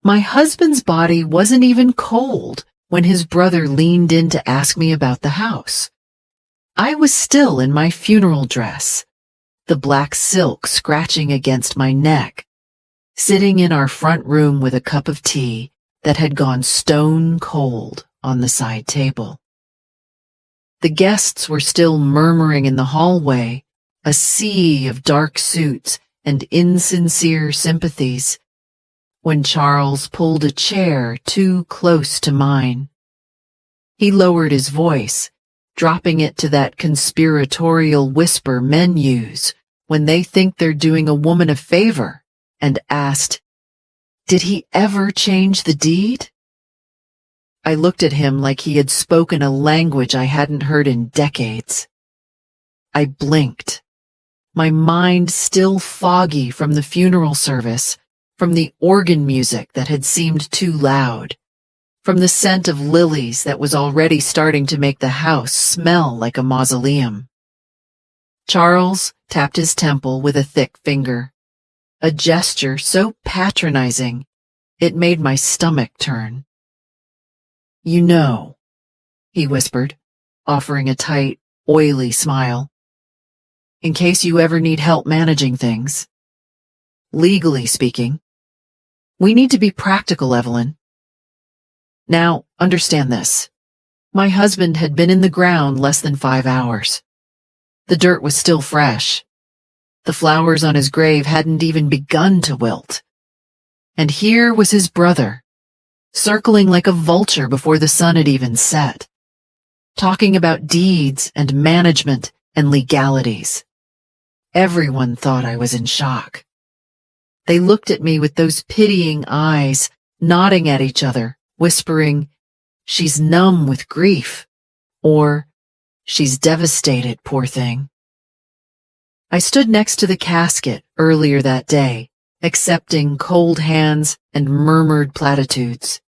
My husband's body wasn't even cold when his brother leaned in to ask me about the house. I was still in my funeral dress, the black silk scratching against my neck, sitting in our front room with a cup of tea that had gone stone cold on the side table. The guests were still murmuring in the hallway, a sea of dark suits and insincere sympathies, when Charles pulled a chair too close to mine. He lowered his voice, dropping it to that conspiratorial whisper men use when they think they're doing a woman a favor, and asked, "Did he ever change the deed?" I looked at him like he had spoken a language I hadn't heard in decades. I blinked, my mind still foggy from the funeral service, from the organ music that had seemed too loud, from the scent of lilies that was already starting to make the house smell like a mausoleum. Charles tapped his temple with a thick finger, a gesture so patronizing it made my stomach turn. "You know," he whispered, offering a tight, oily smile, "in case you ever need help managing things. Legally speaking, we need to be practical, Evelyn. Now, understand this. My husband had been in the ground less than 5 hours. The dirt was still fresh. The flowers on his grave hadn't even begun to wilt. And here was his brother, circling like a vulture before the sun had even set, talking about deeds and management and legalities. Everyone thought I was in shock. They looked at me with those pitying eyes, nodding at each other, whispering, "She's numb with grief," or "She's devastated, poor thing." I stood next to the casket earlier that day, accepting cold hands and murmured platitudes.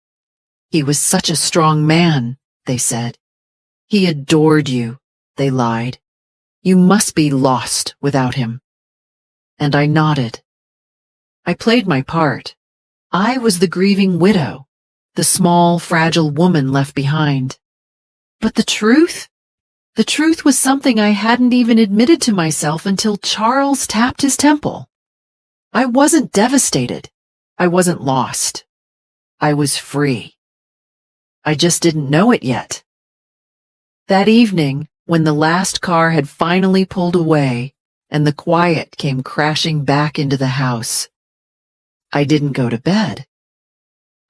"He was such a strong man," they said. "He adored you," they lied. "You must be lost without him." And I nodded. I played my part. I was the grieving widow, the small, fragile woman left behind. But the truth? The truth was something I hadn't even admitted to myself until Charles tapped his temple. I wasn't devastated. I wasn't lost. I was free. I just didn't know it yet. That evening, when the last car had finally pulled away and the quiet came crashing back into the house, I didn't go to bed.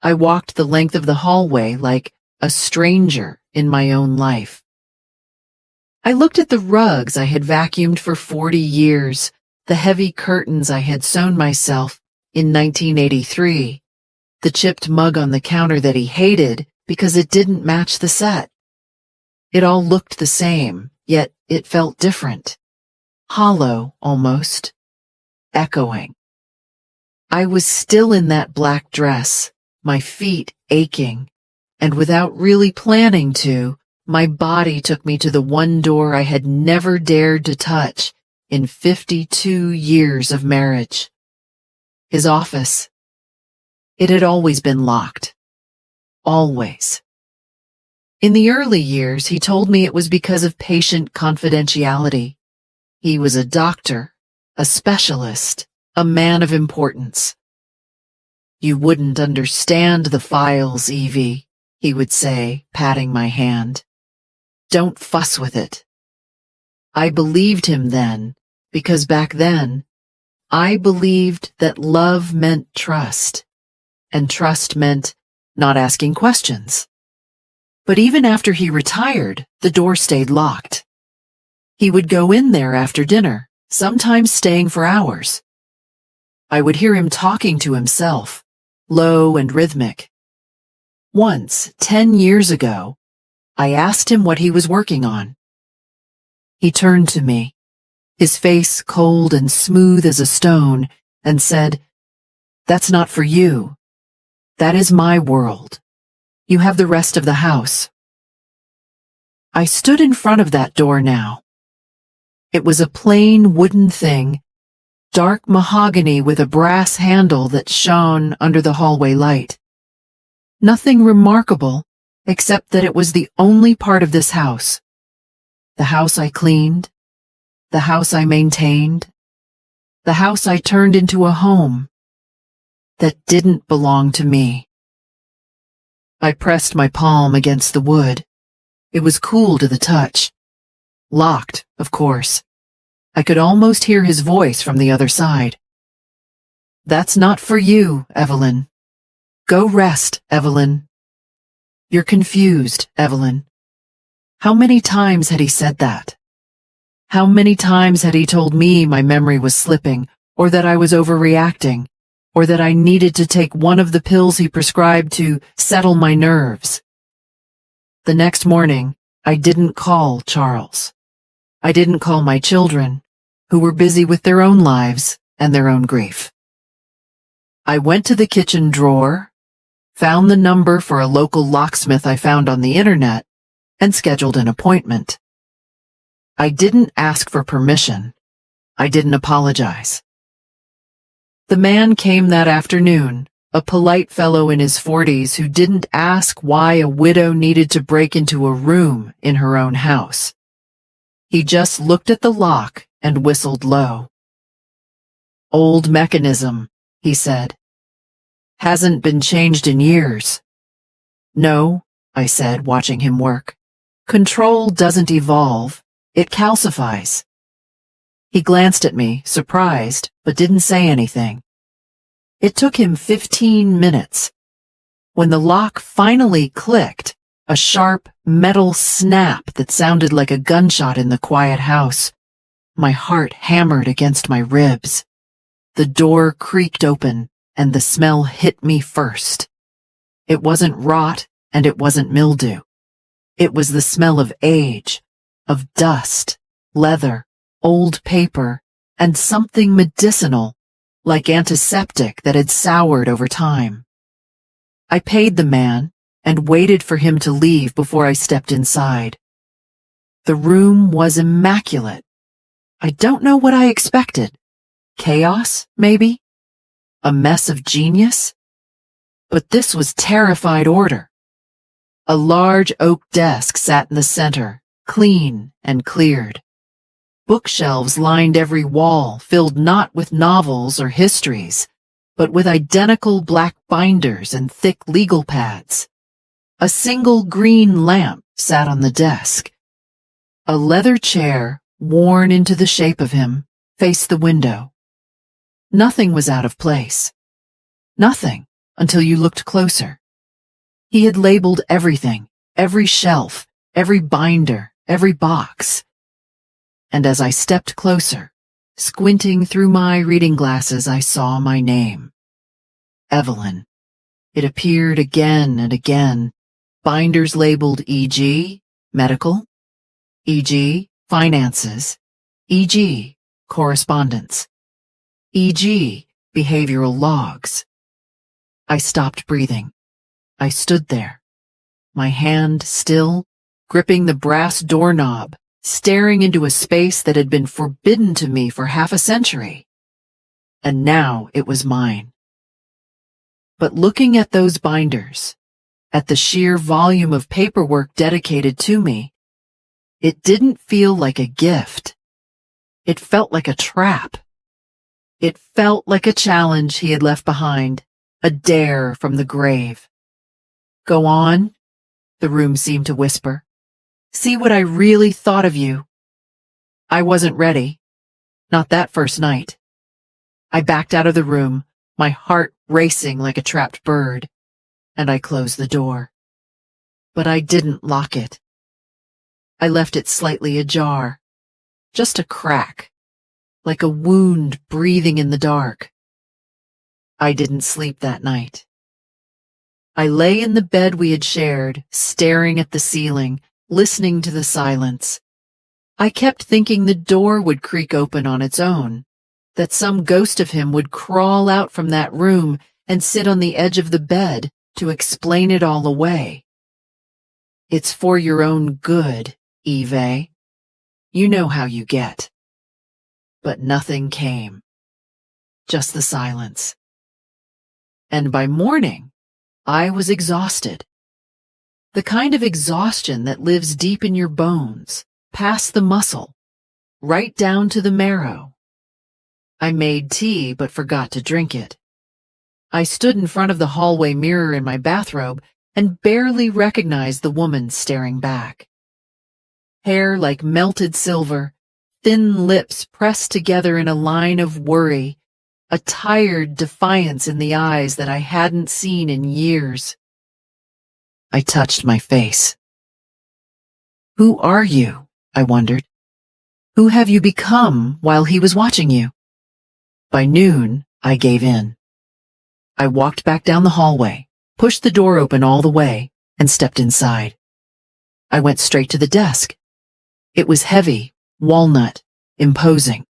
I walked the length of the hallway like a stranger in my own life. I looked at the rugs I had vacuumed for 40 years, the heavy curtains I had sewn myself in 1983, the chipped mug on the counter that he hated because it didn't match the set. It all looked the same, yet it felt different. Hollow, almost. Echoing. I was still in that black dress, my feet aching, and without really planning to, my body took me to the one door I had never dared to touch in 52 years of marriage. His office. It had always been locked. Always. In the early years, he told me it was because of patient confidentiality. He was a doctor, a specialist, a man of importance. "You wouldn't understand the files, Evie," he would say, patting my hand. "Don't fuss with it." I believed him then, because back then, I believed that love meant trust, and trust meant not asking questions. But even after he retired, the door stayed locked. He would go in there after dinner, sometimes staying for hours. I would hear him talking to himself, low and rhythmic. Once, 10 years ago, I asked him what he was working on. He turned to me, his face cold and smooth as a stone, and said, "That's not for you. That is my world. You have the rest of the house." I stood in front of that door now. It was a plain wooden thing, dark mahogany with a brass handle that shone under the hallway light. Nothing remarkable, except that it was the only part of this house. The house I cleaned, the house I maintained, the house I turned into a home that didn't belong to me. I pressed my palm against the wood. It was cool to the touch. Locked, of course. I could almost hear his voice from the other side. "That's not for you, Evelyn. Go rest, Evelyn. You're confused, Evelyn." How many times had he said that? How many times had he told me my memory was slipping, or that I was overreacting, or that I needed to take one of the pills he prescribed to settle my nerves? The next morning, I didn't call Charles. I didn't call my children, who were busy with their own lives and their own grief. I went to the kitchen drawer, found the number for a local locksmith I found on the internet, and scheduled an appointment. I didn't ask for permission. I didn't apologize. The man came that afternoon, a polite fellow in his 40s who didn't ask why a widow needed to break into a room in her own house. He just looked at the lock and whistled low. "Old mechanism," he said. "Hasn't been changed in years." "No," I said, watching him work. "Control doesn't evolve, it calcifies." He glanced at me, surprised, but didn't say anything. It took him 15 minutes. When the lock finally clicked, a sharp metal snap that sounded like a gunshot in the quiet house, my heart hammered against my ribs. The door creaked open, and the smell hit me first. It wasn't rot, and it wasn't mildew. It was the smell of age, of dust, leather, old paper, and something medicinal, like antiseptic that had soured over time. I paid the man and waited for him to leave before I stepped inside. The room was immaculate. I don't know what I expected. Chaos, maybe? A mess of genius? But this was terrified order. A large oak desk sat in the center, clean and cleared. Bookshelves lined every wall, filled not with novels or histories, but with identical black binders and thick legal pads. A single green lamp sat on the desk. A leather chair, worn into the shape of him, faced the window. Nothing was out of place. Nothing, until you looked closer. He had labeled everything, every shelf, every binder, every box. And as I stepped closer, squinting through my reading glasses, I saw my name. Evelyn. It appeared again and again. Binders labeled e.g., medical, e.g., finances, e.g., correspondence, e.g., behavioral logs. I stopped breathing. I stood there, my hand still, gripping the brass doorknob, staring into a space that had been forbidden to me for half a century. And now it was mine. But looking at those binders, at the sheer volume of paperwork dedicated to me, it didn't feel like a gift. It felt like a trap. It felt like a challenge he had left behind, a dare from the grave. "Go on," the room seemed to whisper. "See what I really thought of you." I wasn't ready. Not that first night. I backed out of the room, my heart racing like a trapped bird, and I closed the door. But I didn't lock it. I left it slightly ajar, just a crack, like a wound breathing in the dark. I didn't sleep that night. I lay in the bed we had shared, staring at the ceiling, listening to the silence. I kept thinking the door would creak open on its own, that some ghost of him would crawl out from that room and sit on the edge of the bed to explain it all away. "It's for your own good, Eve. You know how you get." But nothing came. just the silence. And by morning, I was exhausted. The kind of exhaustion that lives deep in your bones, past the muscle, right down to the marrow. I made tea but forgot to drink it. I stood in front of the hallway mirror in my bathrobe and barely recognized the woman staring back. Hair like melted silver, thin lips pressed together in a line of worry, a tired defiance in the eyes that I hadn't seen in years. I touched my face. "Who are you?" I wondered. "Who have you become while he was watching you?" By noon, I gave in. I walked back down the hallway, pushed the door open all the way, and stepped inside. I went straight to the desk. It was heavy, walnut, imposing.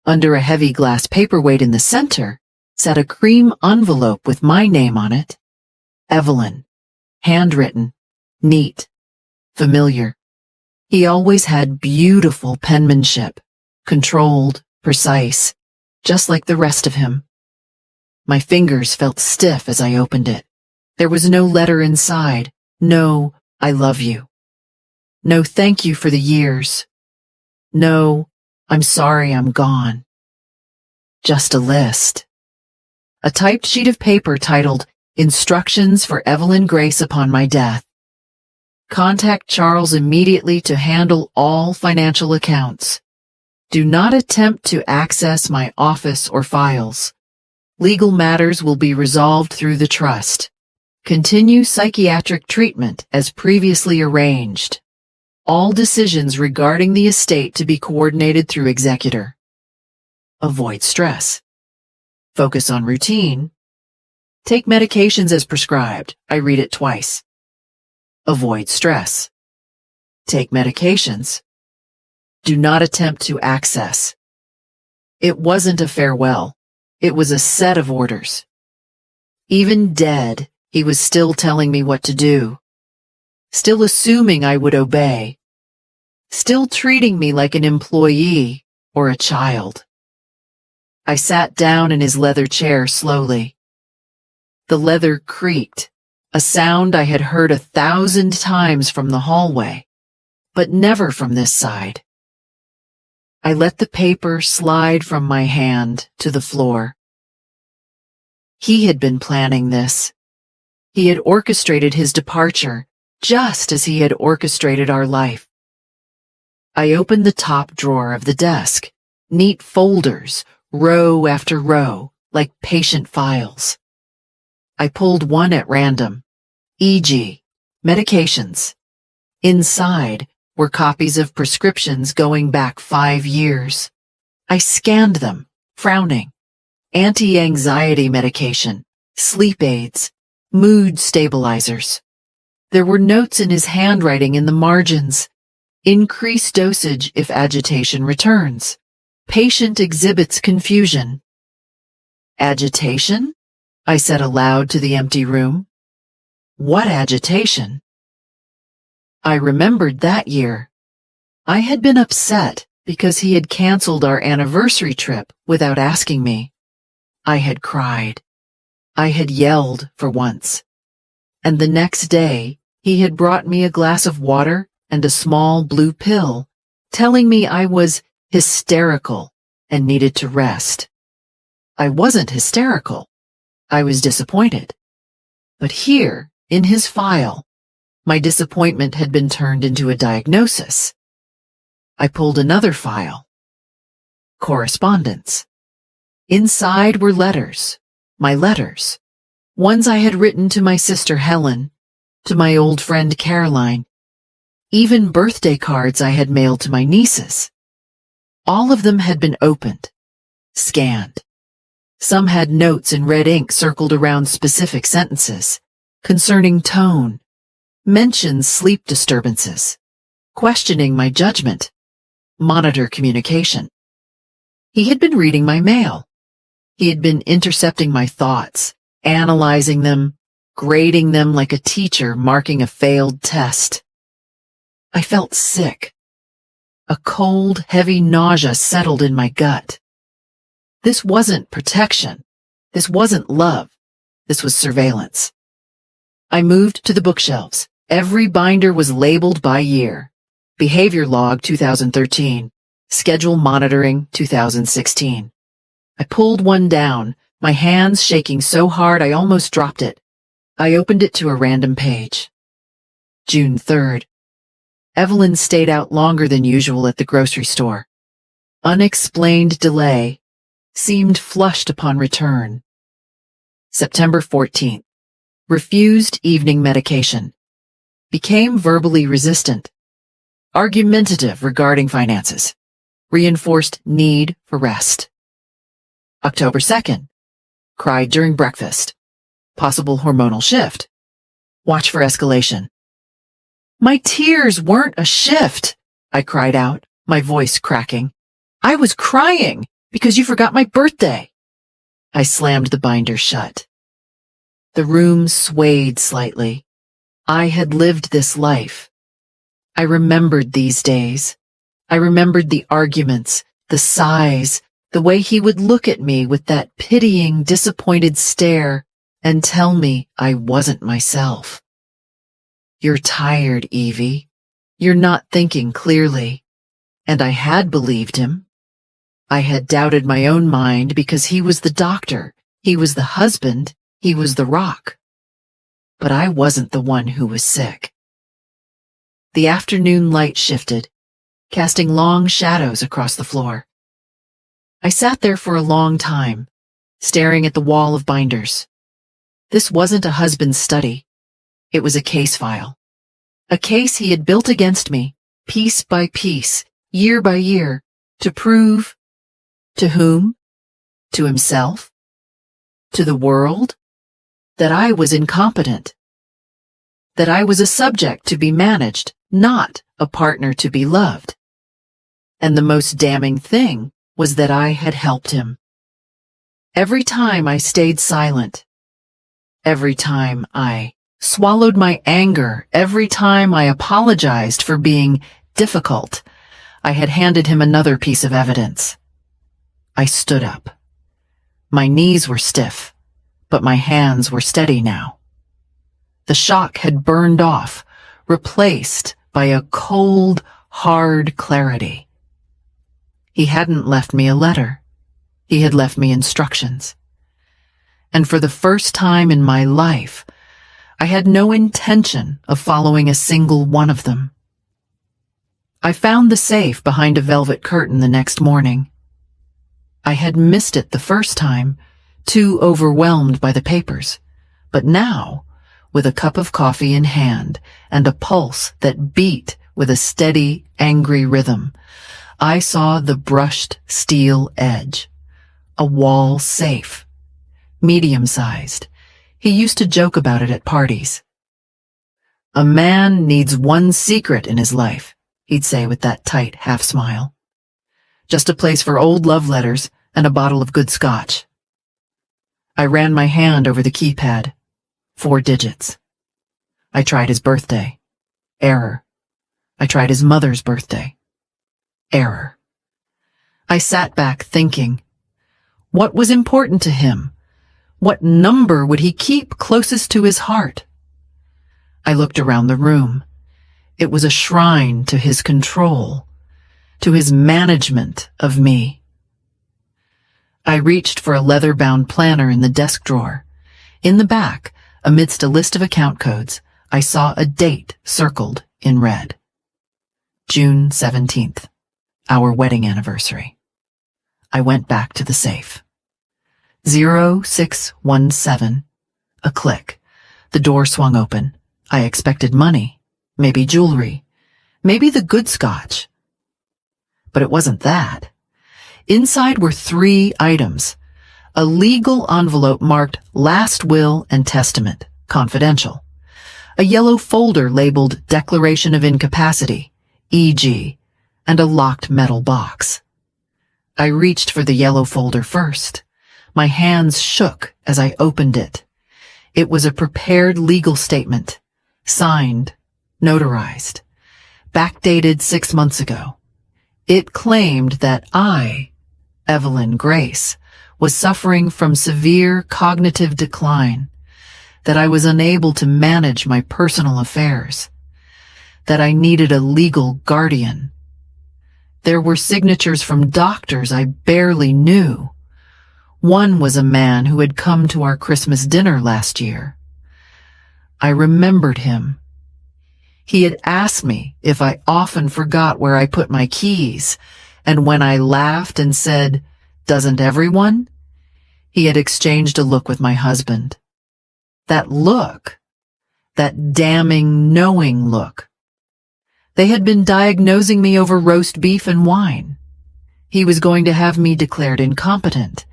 Under a heavy glass paperweight in the center sat a cream envelope with my name on it. Evelyn. Handwritten, neat, familiar. He always had beautiful penmanship, controlled, precise, just like the rest of him. My fingers felt stiff as I opened it. There was no letter inside, no "I love you." No "thank you for the years." No "I'm sorry I'm gone." Just a list. A typed sheet of paper titled "Instructions for Evelyn Grace upon my death. Contact Charles immediately to handle all financial accounts. Do not attempt to access my office or files. Legal matters will be resolved through the trust. Continue psychiatric treatment as previously arranged. All decisions regarding the estate to be coordinated through executor. Avoid stress. Focus on routine. Take medications as prescribed. I read it twice. Avoid stress. Take medications. Do not attempt to access. It wasn't a farewell. It was a set of orders. Even dead, he was still telling me what to do. Still assuming I would obey. Still treating me like an employee or a child. I sat down in his leather chair slowly. The leather creaked, a sound I had heard 1,000 times from the hallway, but never from this side. I let the paper slide from my hand to the floor. He had been planning this. He had orchestrated his departure, just as he had orchestrated our life. I opened the top drawer of the desk, neat folders, row after row, like patient files. I pulled one at random, e.g., medications. Inside were copies of prescriptions going back 5 years. I scanned them, frowning. Anti-anxiety medication, sleep aids, mood stabilizers. There were notes in his handwriting in the margins. Increase dosage if agitation returns. Patient exhibits confusion. Agitation? I said aloud to the empty room. What agitation? I remembered that year. I had been upset because he had canceled our anniversary trip without asking me. I had cried. I had yelled for once. And the next day, he had brought me a glass of water and a small blue pill, telling me I was hysterical and needed to rest. I wasn't hysterical. I was disappointed. But here, in his file, my disappointment had been turned into a diagnosis. I pulled another file. Correspondence. Inside were letters, my letters, ones I had written to my sister Helen, to my old friend Caroline, even birthday cards I had mailed to my nieces. All of them had been opened, scanned. Some had notes in red ink circled around specific sentences, concerning tone, mentioned sleep disturbances, questioning my judgment, monitor communication. He had been reading my mail. He had been intercepting my thoughts, analyzing them, grading them like a teacher marking a failed test. I felt sick. A cold, heavy nausea settled in my gut. This wasn't protection. This wasn't love. This was surveillance. I moved to the bookshelves. Every binder was labeled by year. Behavior log 2013. Schedule monitoring 2016. I pulled one down, my hands shaking so hard I almost dropped it. I opened it to a random page. June 3rd. Evelyn stayed out longer than usual at the grocery store. Unexplained delay. Seemed flushed upon return. September 14th. Refused evening medication. Became verbally resistant. Argumentative regarding finances. Reinforced need for rest. October 2nd. Cried during breakfast. Possible hormonal shift. Watch for escalation. My tears weren't a shift, I cried out, my voice cracking. I was crying because you forgot my birthday. I slammed the binder shut. The room swayed slightly. I had lived this life. I remembered these days. I remembered the arguments, the sighs, the way he would look at me with that pitying, disappointed stare and tell me I wasn't myself. You're tired, Evie. You're not thinking clearly. And I had believed him. I had doubted my own mind because he was the doctor, he was the husband, he was the rock. But I wasn't the one who was sick. The afternoon light shifted, casting long shadows across the floor. I sat there for a long time, staring at the wall of binders. This wasn't a husband's study. It was a case file. A case he had built against me, piece by piece, year by year, to prove to whom? To himself? To the world? That I was incompetent. That I was a subject to be managed, not a partner to be loved. And the most damning thing was that I had helped him. Every time I stayed silent, every time I swallowed my anger, every time I apologized for being difficult, I had handed him another piece of evidence. I stood up. My knees were stiff, but my hands were steady now. The shock had burned off, replaced by a cold, hard clarity. He hadn't left me a letter. He had left me instructions. And for the first time in my life, I had no intention of following a single one of them. I found the safe behind a velvet curtain the next morning. I had missed it the first time, too overwhelmed by the papers. But now, with a cup of coffee in hand and a pulse that beat with a steady, angry rhythm, I saw the brushed steel edge. A wall safe. Medium-sized. He used to joke about it at parties. A man needs one secret in his life, he'd say with that tight half-smile. Just a place for old love letters and a bottle of good scotch. I ran my hand over the keypad. 4 digits. I tried his birthday. Error. I tried his mother's birthday. Error. I sat back thinking. What was important to him? What number would he keep closest to his heart? I looked around the room. It was a shrine to his control, to his management of me. I reached for a leather-bound planner in the desk drawer. In the back, amidst a list of account codes, I saw a date circled in red. June 17th, our wedding anniversary. I went back to the safe. 0617. A click. The door swung open. I expected money, maybe jewelry, maybe the good scotch. But it wasn't that. Inside were 3 items. A legal envelope marked Last Will and Testament, confidential. A yellow folder labeled Declaration of Incapacity, EG, and a locked metal box. I reached for the yellow folder first. My hands shook as I opened it. It was a prepared legal statement, signed, notarized, backdated 6 months ago. It claimed that I, Evelyn Grace, was suffering from severe cognitive decline, that I was unable to manage my personal affairs, that I needed a legal guardian. There were signatures from doctors I barely knew. One was a man who had come to our Christmas dinner last year. I remembered him. He had asked me if I often forgot where I put my keys, and when I laughed and said, "Doesn't everyone?" he had exchanged a look with my husband. That look, that damning, knowing look. They had been diagnosing me over roast beef and wine. He was going to have me declared incompetent.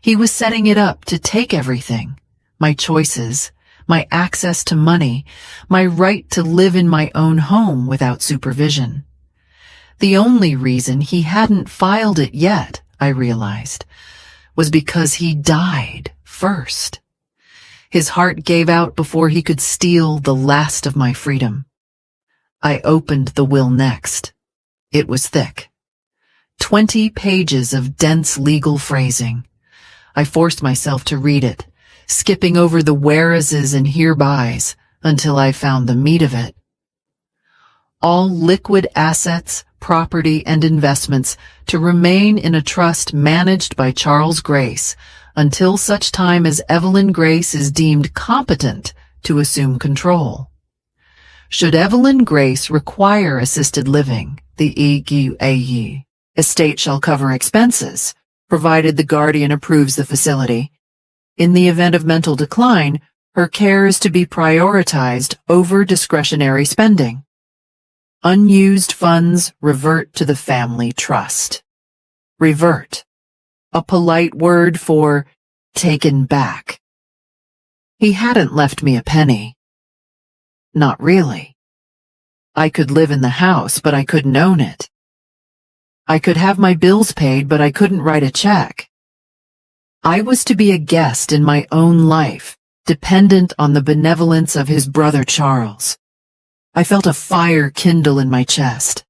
He was setting it up to take everything, my choices, my access to money, my right to live in my own home without supervision. The only reason he hadn't filed it yet, I realized, was because he died first. His heart gave out before he could steal the last of my freedom. I opened the will next. It was thick. 20 pages of dense legal phrasing. I forced myself to read it, skipping over the whereases and herebys until I found the meat of it. All liquid assets, property, and investments to remain in a trust managed by Charles Grace until such time as Evelyn Grace is deemed competent to assume control. Should Evelyn Grace require assisted living, the EQAE estate shall cover expenses, provided the guardian approves the facility. In the event of mental decline, her care is to be prioritized over discretionary spending. Unused funds revert to the family trust. Revert. A polite word for taken back. He hadn't left me a penny. Not really. I could live in the house, but I couldn't own it. I could have my bills paid, but I couldn't write a check. I was to be a guest in my own life, dependent on the benevolence of his brother Charles. I felt a fire kindle in my chest.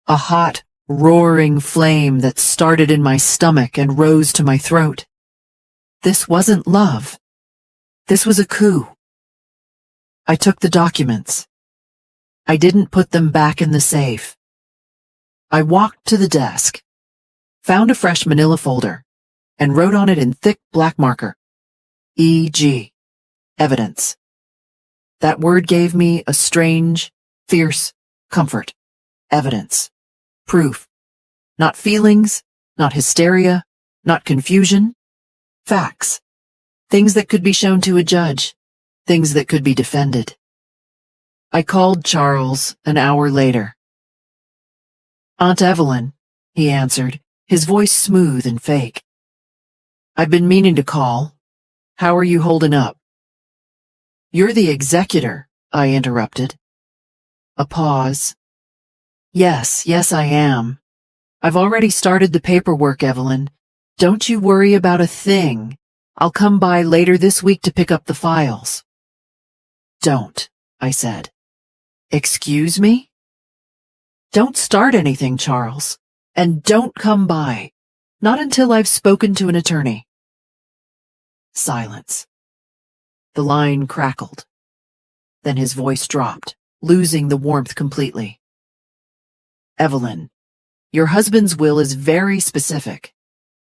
A hot, roaring flame that started in my stomach and rose to my throat. This wasn't love. This was a coup. I took the documents. I didn't put them back in the safe. I walked to the desk, found a fresh manila folder, and wrote on it in thick black marker, E.G. Evidence. That word gave me a strange, fierce comfort. Evidence. Proof. Not feelings, not hysteria, not confusion. Facts. Things that could be shown to a judge. Things that could be defended. I called Charles an hour later. "Aunt Evelyn," he answered, his voice smooth and fake. "I've been meaning to call. How are you holding up?" "You're the executor," I interrupted. A pause. Yes, I am. I've already started the paperwork, Evelyn. Don't you worry about a thing. I'll come by later this week to pick up the files." "Don't," I said. "Excuse me?" "Don't start anything, Charles. And don't come by. Not until I've spoken to an attorney." Silence. The line crackled. Then his voice dropped, losing the warmth completely. "Evelyn, your husband's will is very specific.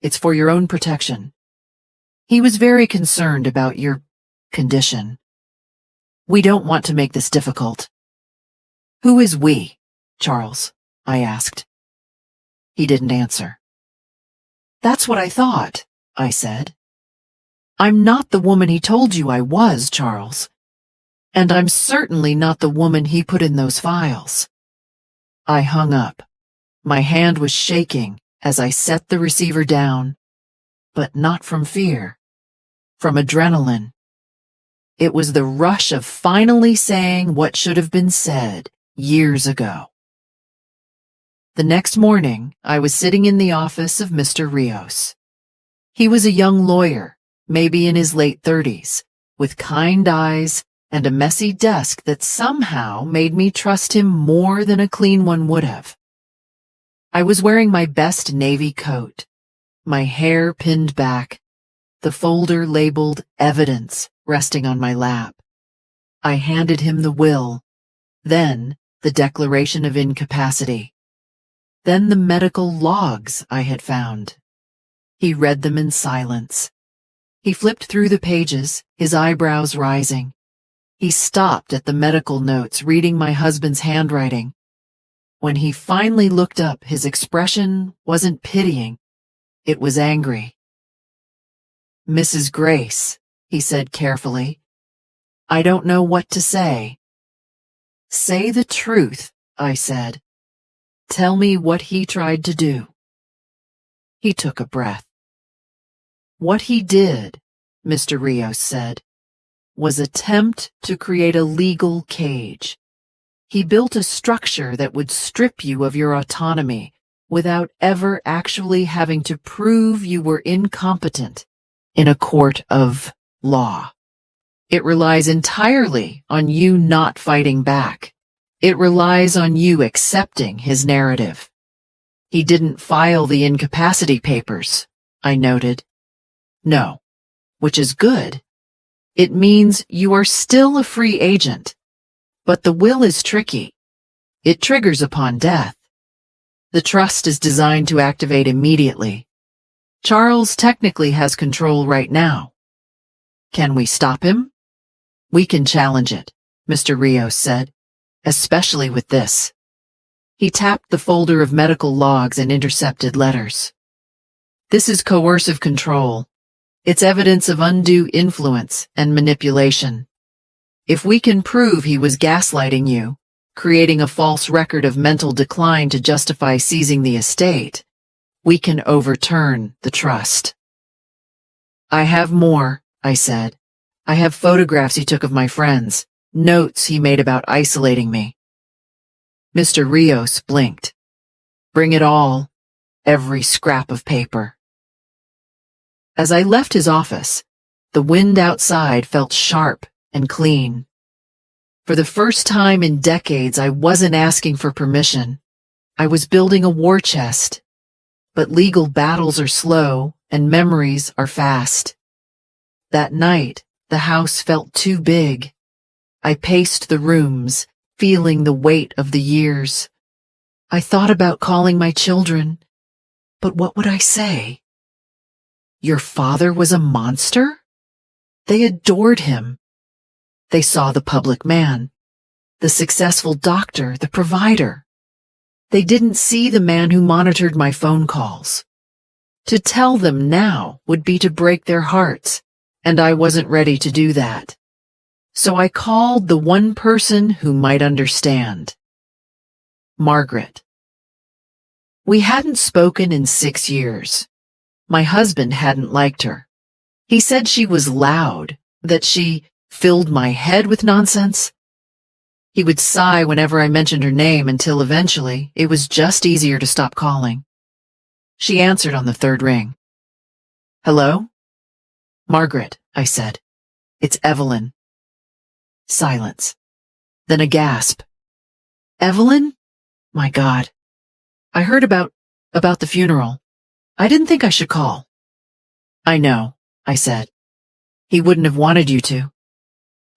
It's for your own protection. He was very concerned about your condition. We don't want to make this difficult." "Who is we, Charles?" I asked. He didn't answer. "That's what I thought," I said. "I'm not the woman he told you I was, Charles. And I'm certainly not the woman he put in those files." I hung up. My hand was shaking as I set the receiver down, but not from fear, from adrenaline. It was the rush of finally saying what should have been said years ago. The next morning, I was sitting in the office of Mr. Rios. He was a young lawyer, maybe in his late 30s, with kind eyes and a messy desk that somehow made me trust him more than a clean one would have. I was wearing my best navy coat. my hair pinned back, the folder labeled Evidence resting on my lap. I handed him the will, then the declaration of incapacity, then the medical logs I had found. He read them in silence. He flipped through the pages, his eyebrows rising. He stopped at the medical notes, reading my husband's handwriting. When he finally looked up, his expression wasn't pitying. It was angry. "Mrs. Grace," he said carefully, "I don't know what to say." "Say the truth," I said. "Tell me what he tried to do." He took a breath. "What he did," Mr. Rios said, "was attempt to create a legal cage. He built a structure that would strip you of your autonomy without ever actually having to prove you were incompetent in a court of law. It relies entirely on you not fighting back. It relies on you accepting his narrative." "He didn't file the incapacity papers," I noted. "No, which is good. It means you are still a free agent. But the will is tricky. It triggers upon death. The trust is designed to activate immediately. Charles technically has control right now. Can we stop him?" "We can challenge it," Mr. Rios said, "especially with this." He tapped the folder of medical logs and intercepted letters. "This is coercive control. It's evidence of undue influence and manipulation. If we can prove he was gaslighting you, creating a false record of mental decline to justify seizing the estate, we can overturn the trust." "I have more," I said. "I have photographs he took of my friends, notes he made about isolating me." Mr. Rios blinked. "Bring it all, every scrap of paper." As I left his office, the wind outside felt sharp and clean. For the first time in decades, I wasn't asking for permission. I was building a war chest. But legal battles are slow and memories are fast. That night, the house felt too big. I paced the rooms, feeling the weight of the years. I thought about calling my children, but what would I say? Your father was a monster? They adored him. They saw the public man, the successful doctor, the provider. They didn't see the man who monitored my phone calls. To tell them now would be to break their hearts, and I wasn't ready to do that. So I called the one person who might understand. Margaret. We hadn't spoken in 6 years. My husband hadn't liked her. He said she was loud, that she filled my head with nonsense. He would sigh whenever I mentioned her name until eventually it was just easier to stop calling. She answered on the third ring. "Hello?" "Margaret," I said. "It's Evelyn." Silence. Then a gasp. "Evelyn? My God. I heard about the funeral. I didn't think I should call." "I know," I said. "He wouldn't have wanted you to."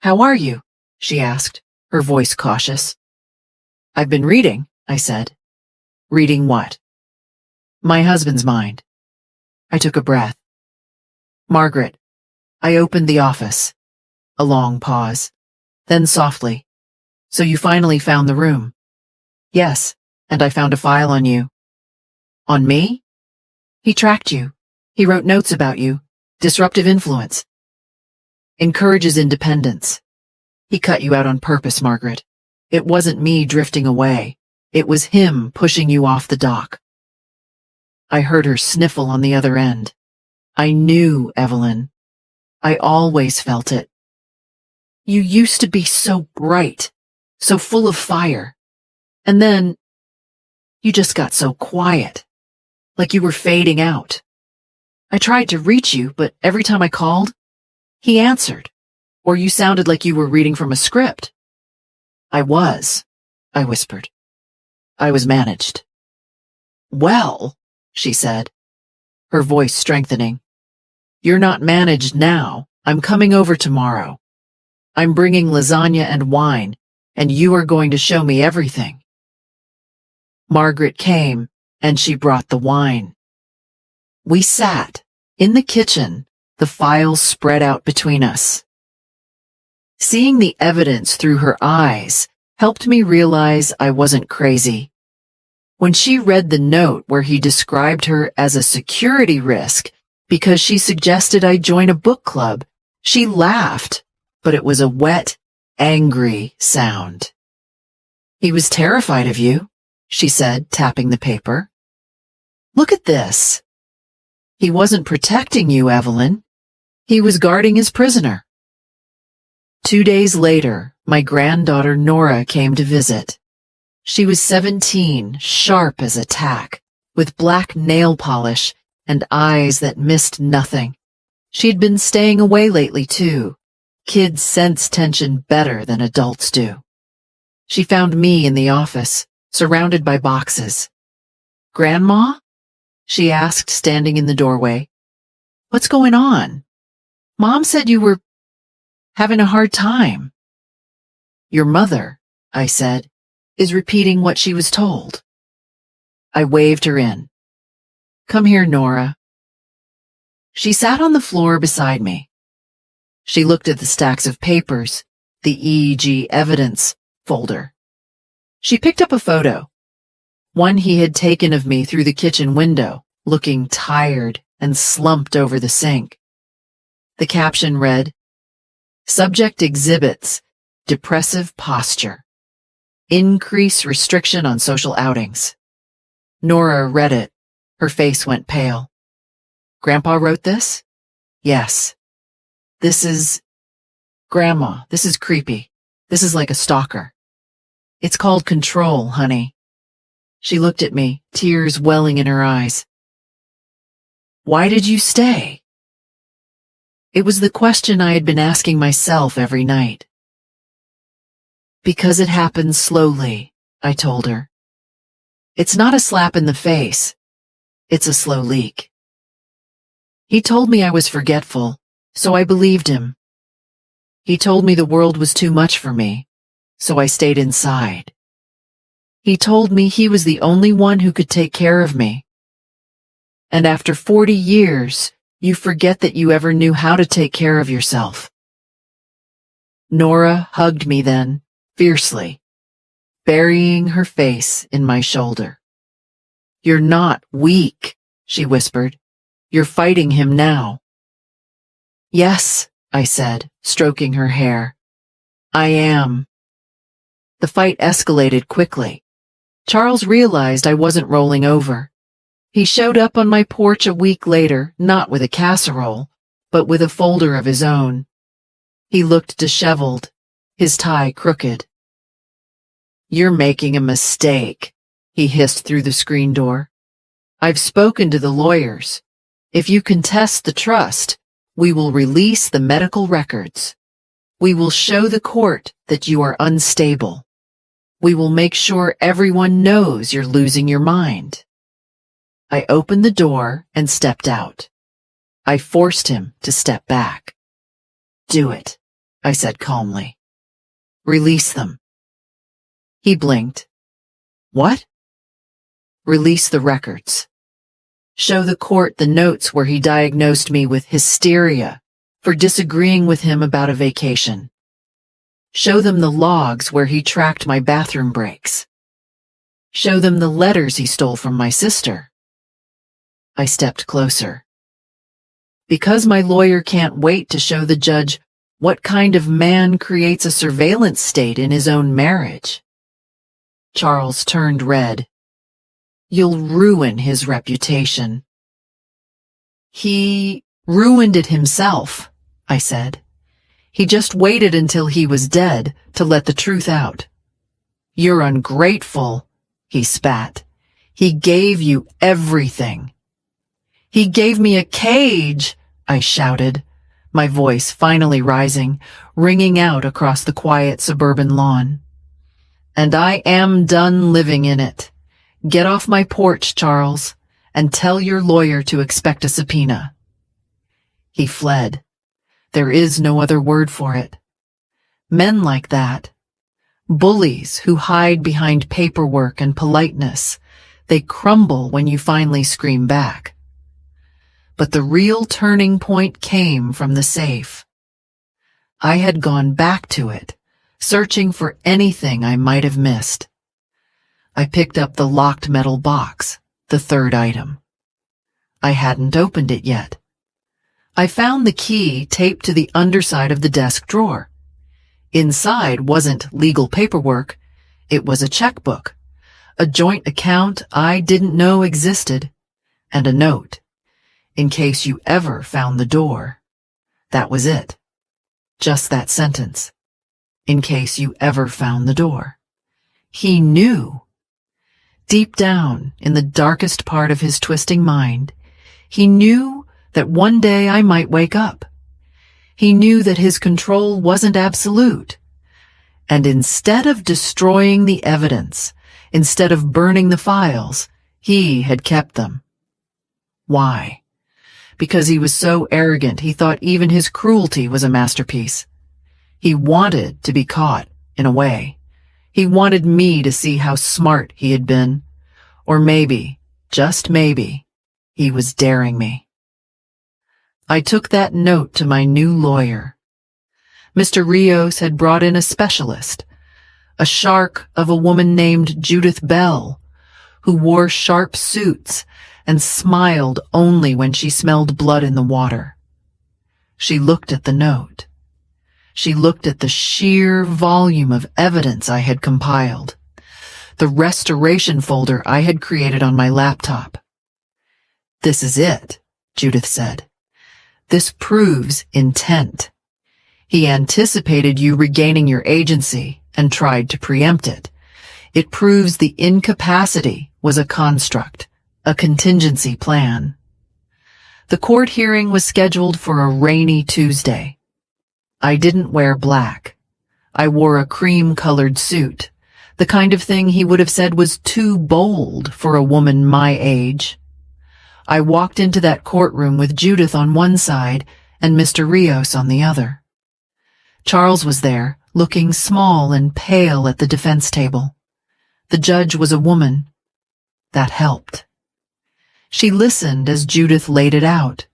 "How are you?" she asked, her voice cautious. "I've been reading," I said. "Reading what?" "My husband's mind." I took a breath. "Margaret, I opened the office." A long pause. Then softly. "So you finally found the room?" "Yes, and I found a file on you." "On me?" "He tracked you. He wrote notes about you. Disruptive influence. Encourages independence. He cut you out on purpose, Margaret. It wasn't me drifting away. It was him pushing you off the dock." I heard her sniffle on the other end. "I knew, Evelyn. I always felt it. You used to be so bright, so full of fire. And then you just got so quiet, like you were fading out. I tried to reach you, but every time I called, he answered, or you sounded like you were reading from a script." I whispered. "I was managed." "Well," she said. her voice strengthening. "You're not managed now. I'm coming over tomorrow. I'm bringing lasagna and wine, and you are going to show me everything." Margaret came, and she brought the wine. We sat in the kitchen, the files spread out between us. Seeing the evidence through her eyes helped me realize I wasn't crazy. When she read the note where he described her as a security risk because she suggested I join a book club, she laughed, but it was a wet, angry sound. "He was terrified of you," she said, tapping the paper. "Look at this. He wasn't protecting you, Evelyn. He was guarding his prisoner." 2 days later, my granddaughter Nora came to visit. She was 17, sharp as a tack, with black nail polish and eyes that missed nothing. She'd been staying away lately, too. Kids sense tension better than adults do. She found me in the office, surrounded by boxes. "Grandma?" she asked, standing in the doorway. "What's going on? Mom said you were having a hard time." "Your mother," I said, "is repeating what she was told." I waved her in. "Come here, Nora." She sat on the floor beside me. She looked at the stacks of papers, the EEG evidence folder. She picked up a photo, one he had taken of me through the kitchen window, looking tired and slumped over the sink. The caption read, "Subject exhibits depressive posture. Increase restriction on social outings." Nora read it. Her face went pale. "Grandpa wrote this?" "Yes." Grandma, this is creepy. This is like a stalker." "It's called control, honey." She looked at me, tears welling in her eyes. "Why did you stay?" It was the question I had been asking myself every night. "Because it happens slowly," I told her. "It's not a slap in the face. It's a slow leak." He told me I was forgetful, so I believed him. He told me the world was too much for me, so I stayed inside. He told me he was the only one who could take care of me. And after 40 years, you forget that you ever knew how to take care of yourself. Nora hugged me then, fiercely, burying her face in my shoulder. "You're not weak," she whispered. "You're fighting him now." "Yes," I said, stroking her hair. "I am." The fight escalated quickly. Charles realized I wasn't rolling over. He showed up on my porch a week later, not with a casserole, but with a folder of his own. He looked disheveled, his tie crooked. "You're making a mistake," he hissed through the screen door. "I've spoken to the lawyers. If you contest the trust, we will release the medical records. We will show the court that you are unstable. We will make sure everyone knows you're losing your mind." I opened the door and stepped out. I forced him to step back. "Do it," I said calmly. "Release them." He blinked. "What?" "Release the records. Show the court the notes where he diagnosed me with hysteria for disagreeing with him about a vacation. Show them the logs where he tracked my bathroom breaks. Show them the letters he stole from my sister." I stepped closer. "Because my lawyer can't wait to show the judge what kind of man creates a surveillance state in his own marriage." Charles turned red. "You'll ruin his reputation." "He ruined it himself," I said. "He just waited until he was dead to let the truth out." "You're ungrateful," he spat. "He gave you everything." "He gave me a cage," I shouted, my voice finally rising, ringing out across the quiet suburban lawn. "And I am done living in it. Get off my porch, Charles, and tell your lawyer to expect a subpoena." He fled. There is no other word for it. Men like that, bullies who hide behind paperwork and politeness, they crumble when you finally scream back. But the real turning point came from the safe. I had gone back to it, searching for anything I might have missed. I picked up the locked metal box, the third item. I hadn't opened it yet. I found the key taped to the underside of the desk drawer. Inside wasn't legal paperwork, it was a checkbook, a joint account I didn't know existed, and a note. "In case you ever found the door." That was it. Just that sentence. In case you ever found the door. He knew. Deep down, in the darkest part of his twisting mind, he knew that one day I might wake up. He knew that his control wasn't absolute. And instead of destroying the evidence, instead of burning the files, he had kept them. Why? Because he was so arrogant he thought even his cruelty was a masterpiece. He wanted to be caught, in a way. He wanted me to see how smart he had been. Or maybe, just maybe, he was daring me. I took that note to my new lawyer. Mr. Rios had brought in a specialist, a shark of a woman named Judith Bell, who wore sharp suits and smiled only when she smelled blood in the water. She looked at the note. She looked at the sheer volume of evidence I had compiled, the restoration folder I had created on my laptop. "This is it," Judith said. "This proves intent. He anticipated you regaining your agency and tried to preempt it. It proves the incapacity was a construct, a contingency plan." The court hearing was scheduled for a rainy Tuesday. I didn't wear black. I wore a cream-colored suit, the kind of thing he would have said was too bold for a woman my age. I walked into that courtroom with Judith on one side and Mr. Rios on the other. Charles was there, looking small and pale at the defense table. The judge was a woman. That helped. She listened as Judith laid it out.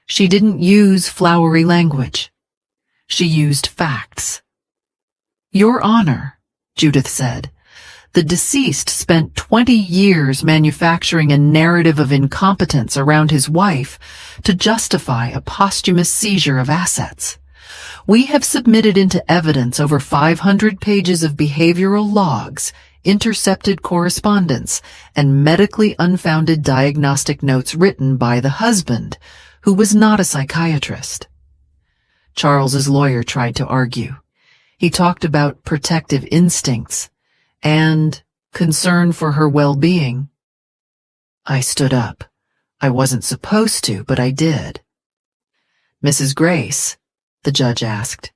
She didn't use flowery language. She used facts. "Your Honor," Judith said, "the deceased spent 20 years manufacturing a narrative of incompetence around his wife to justify a posthumous seizure of assets. We have submitted into evidence over 500 pages of behavioral logs, intercepted correspondence, and medically unfounded diagnostic notes written by the husband, who was not a psychiatrist." Charles's lawyer tried to argue. He talked about protective instincts and concern for her well-being. I stood up. I wasn't supposed to, but I did. "Mrs. Grace?" the judge asked.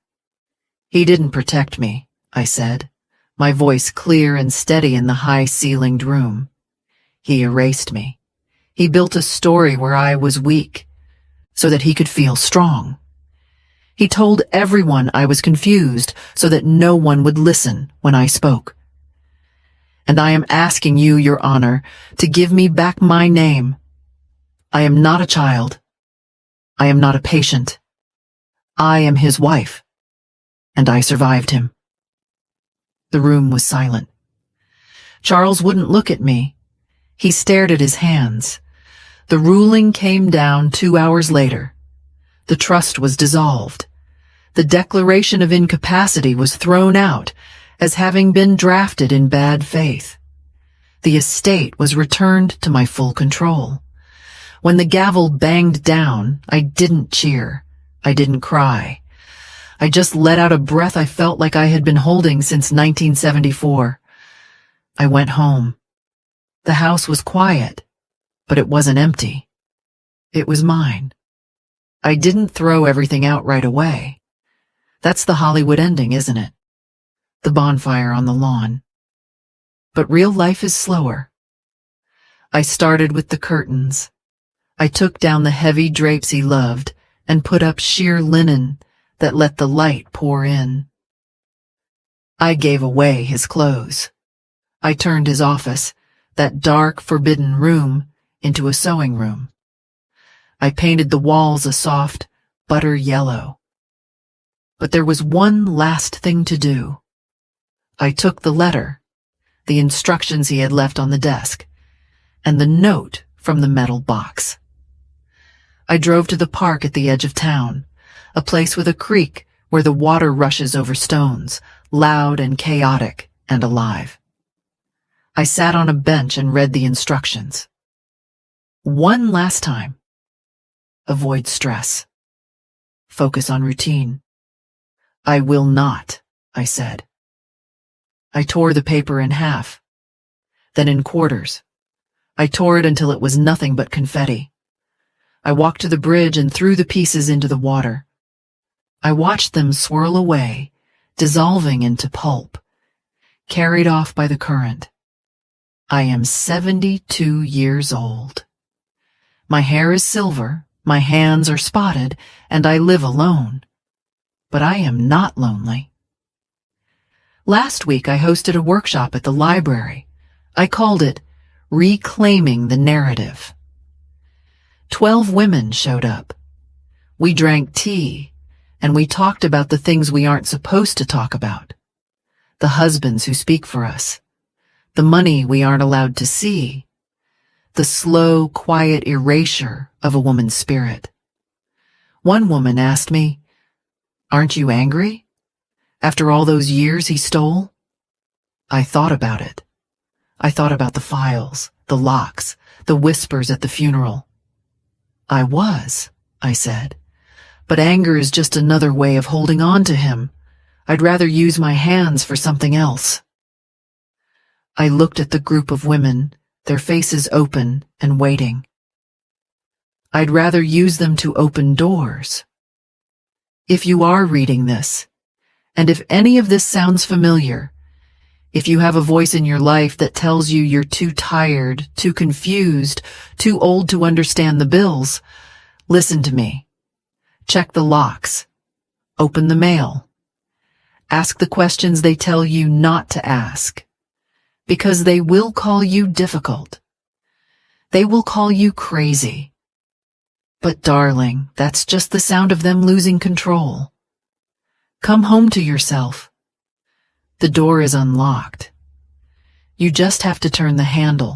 "He didn't protect me," I said, my voice clear and steady in the high-ceilinged room. "He erased me. He built a story where I was weak, so that he could feel strong. He told everyone I was confused so that no one would listen when I spoke. And I am asking you, Your Honor, to give me back my name. I am not a child. I am not a patient. I am his wife, and I survived him." The room was silent. Charles wouldn't look at me. He stared at his hands. The ruling came down 2 hours later. The trust was dissolved. The declaration of incapacity was thrown out as having been drafted in bad faith. The estate was returned to my full control. When the gavel banged down, I didn't cheer. I didn't cry. I just let out a breath I felt like I had been holding since 1974. I went home. The house was quiet, but it wasn't empty. It was mine. I didn't throw everything out right away. That's the Hollywood ending, isn't it? The bonfire on the lawn. But real life is slower. I started with the curtains. I took down the heavy drapes he loved and put up sheer linen that let the light pour in. I gave away his clothes. I turned his office, that dark, forbidden room, into a sewing room. I painted the walls a soft, butter yellow. But there was one last thing to do. I took the letter, the instructions he had left on the desk, and the note from the metal box. I drove to the park at the edge of town, a place with a creek where the water rushes over stones, loud and chaotic and alive. I sat on a bench and read the instructions. One last time. Avoid stress. Focus on routine. I will not, I said. I tore the paper in half, then in quarters. I tore it until it was nothing but confetti. I walked to the bridge and threw the pieces into the water. I watched them swirl away, dissolving into pulp, carried off by the current. I am 72 years old. My hair is silver, my hands are spotted, and I live alone. But I am not lonely. Last week I hosted a workshop at the library. I called it Reclaiming the Narrative. 12 women showed up. We drank tea, and we talked about the things we aren't supposed to talk about. The husbands who speak for us. The money we aren't allowed to see. The slow, quiet erasure of a woman's spirit. One woman asked me, "Aren't you angry? After all those years he stole?" I thought about it. I thought about the files, the locks, the whispers at the funeral. I was, I said, but anger is just another way of holding on to him. I'd rather use my hands for something else. I looked at the group of women, their faces open and waiting. I'd rather use them to open doors. If you are reading this, and if any of this sounds familiar, if you have a voice in your life that tells you you're too tired, too confused, too old to understand the bills, listen to me. Check the locks. Open the mail. Ask the questions they tell you not to ask. Because they will call you difficult. They will call you crazy. But darling, that's just the sound of them losing control. Come home to yourself. The door is unlocked. You just have to turn the handle.